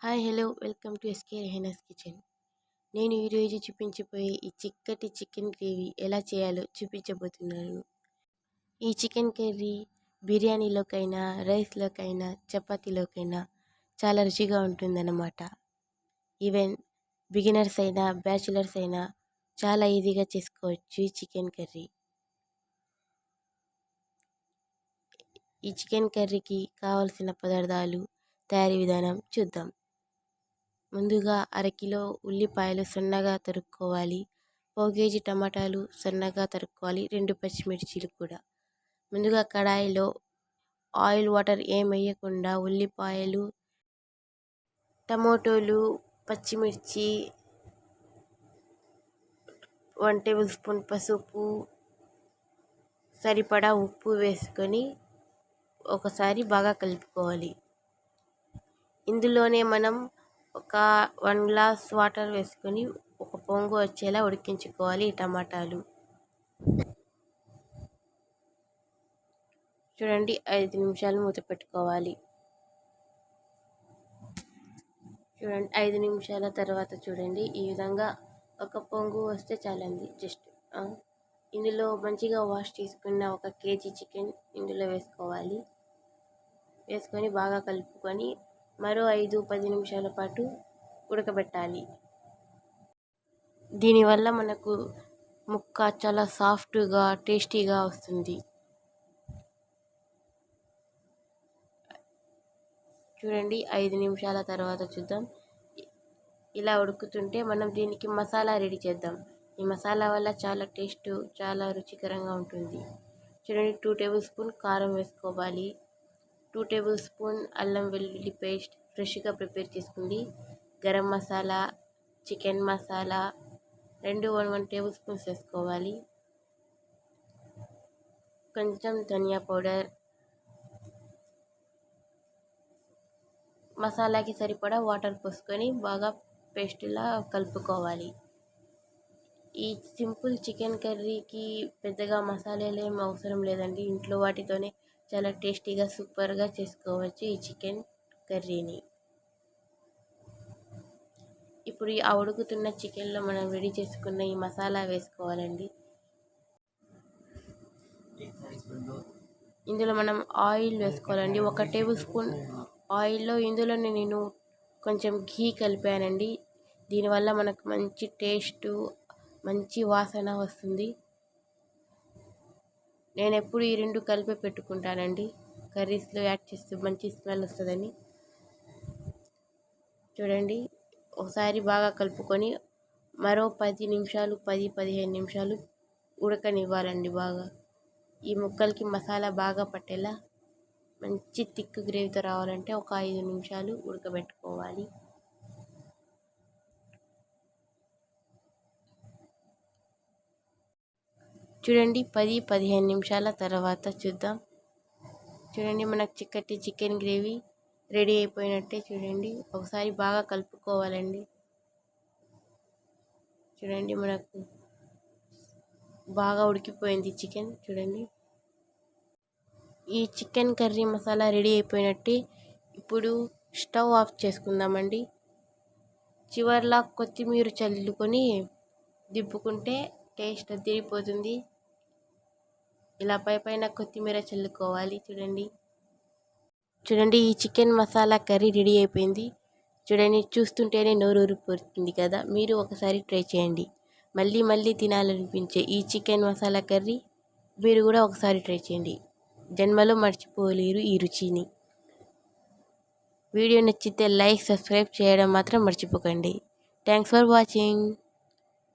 Hi hello welcome to SK Rehana's kitchen. నేను ఈరోజు చూపించబోయే ఈ చిక్కటి చికెన్ గ్రేవీ ఎలా చేయాలో చూపించబోతున్నాను. ఈ చికెన్ కర్రీ బిర్యానీలోకైనా, రైస్లోకైనా, చపాతీలోకైనా చాలా రుచిగా ఉంటుందన్నమాట. ఈవెన్ బిగినర్స్ అయినా, బ్యాచులర్స్ అయినా చాలా ఈజీగా చేసుకోవచ్చు ఈ చికెన్ కర్రీ. ఈ చికెన్ కర్రీకి కావలసిన పదార్థాలు, తయారీ విధానం చూద్దాం. ముందుగా అరకిలో ఉల్లిపాయలు సన్నగా తరుక్కోవాలి. పావు కేజీ టమాటాలు సన్నగా తరుక్కోవాలి. 2 పచ్చిమిర్చీలు కూడా. ముందుగా కడాయిలో ఆయిల్ వాటర్ ఏం వేయకుండా ఉల్లిపాయలు, టమోటోలు, పచ్చిమిర్చి, 1 టేబుల్ స్పూన్ పసుపు, సరిపడా ఉప్పు వేసుకొని ఒకసారి బాగా కలుపుకోవాలి. ఇందులోనే మనం ఒక 1 గ్లాస్ వాటర్ వేసుకొని ఒక పొంగు వచ్చేలా ఉడికించుకోవాలి ఈ టమాటాలు. చూడండి, 5 నిమిషాలు మూత పెట్టుకోవాలి. చూడండి, 5 నిమిషాల తర్వాత చూడండి ఈ విధంగా ఒక పొంగు వస్తే చాలండి. జస్ట్ ఇందులో మంచిగా వాష్ చేసుకున్న 1 కేజీ చికెన్ ఇందులో వేసుకోవాలి. వేసుకొని బాగా కలుపుకొని మరో 5-10 నిమిషాల పాటు ఉడకబెట్టాలి. దీనివల్ల మనకు ముక్క చాలా సాఫ్ట్గా టేస్టీగా వస్తుంది. చూడండి, 5 నిమిషాల తర్వాత చూద్దాం. ఇలా ఉడుకుతుంటే మనం దీనికి మసాలా రెడీ చేద్దాం. ఈ మసాలా వల్ల చాలా టేస్ట్, చాలా రుచికరంగా ఉంటుంది. చూడండి, 2 టేబుల్ స్పూన్ కారం వేసుకోవాలి. 2 టేబుల్ స్పూన్ అల్లం వెల్లుల్లి పేస్ట్ ఫ్రెష్గా ప్రిపేర్ చేసుకుంది. Garam masala, chicken masala 1 table spoons వేసుకోవాలి. కొంచెం ధనియా పౌడర్, మసాలాకి సరిపడా వాటర్ పోసుకొని బాగా పేస్ట్లా కలుపుకోవాలి. ఈ సింపుల్ చికెన్ కర్రీకి పెద్దగా మసాలాలు ఏం అవసరం లేదండి. ఇంట్లో వాటితోనే చాలా టేస్టీగా సూపర్గా చేసుకోవచ్చు ఈ చికెన్ కర్రీని. ఇప్పుడు ఆ ఉడుకుతున్న చికెన్లో మనం రెడీ చేసుకున్న ఈ మసాలా వేసుకోవాలండి. ఇందులో మనం ఆయిల్ వేసుకోవాలండి. 1 టేబుల్ స్పూన్ ఆయిల్లో ఇందులో నేను కొంచెం ఘీ కలిపానండి. దీనివల్ల మనకు మంచి టేస్ట్, మంచి వాసన వస్తుంది. నేను ఎప్పుడు ఈ 2 కలిపి పెట్టుకుంటానండి. కర్రీస్లో యాడ్ చేస్తే మంచి స్మెల్ వస్తుందని. చూడండి, ఒకసారి బాగా కలుపుకొని మరో 10-15 నిమిషాలు ఉడకనివ్వాలండి. బాగా ఈ ముక్కలకి మసాలా బాగా పట్టేలా మంచి థిక్ గ్రేవీతో రావాలంటే ఒక 5 నిమిషాలు ఉడకబెట్టుకోవాలి. చూడండి, 10-15 నిమిషాల తర్వాత చూద్దాం. చూడండి, మనకు చిక్కటి చికెన్ గ్రేవీ రెడీ అయిపోయినట్టే. చూడండి, ఒకసారి బాగా కలుపుకోవాలండి. చూడండి, మనకు బాగా ఉడికిపోయింది చికెన్. చూడండి, ఈ చికెన్ కర్రీ మసాలా రెడీ అయిపోయినట్టే. ఇప్పుడు స్టవ్ ఆఫ్ చేసుకుందామండి. చివర్లా కొత్తిమీర చల్లుకొని దింపుకుంటే టేస్ట్ అదిరిపోతుంది. ఇలా పైన కొత్తిమీర చల్లుకోవాలి. చూడండి, ఈ చికెన్ మసాలా కర్రీ రెడీ అయిపోయింది. చూడండి, చూస్తుంటేనే నోరూరిపోతుంది కదా. మీరు ఒకసారి ట్రై చేయండి. మళ్ళీ తినాలనిపించే ఈ చికెన్ మసాలా కర్రీ మీరు కూడా ఒకసారి ట్రై చేయండి. జన్మలో మర్చిపోలేరు ఈ రుచిని. వీడియో నచ్చితే లైక్, సబ్స్క్రైబ్ చేయడం మాత్రం మర్చిపోకండి. Thanks for watching.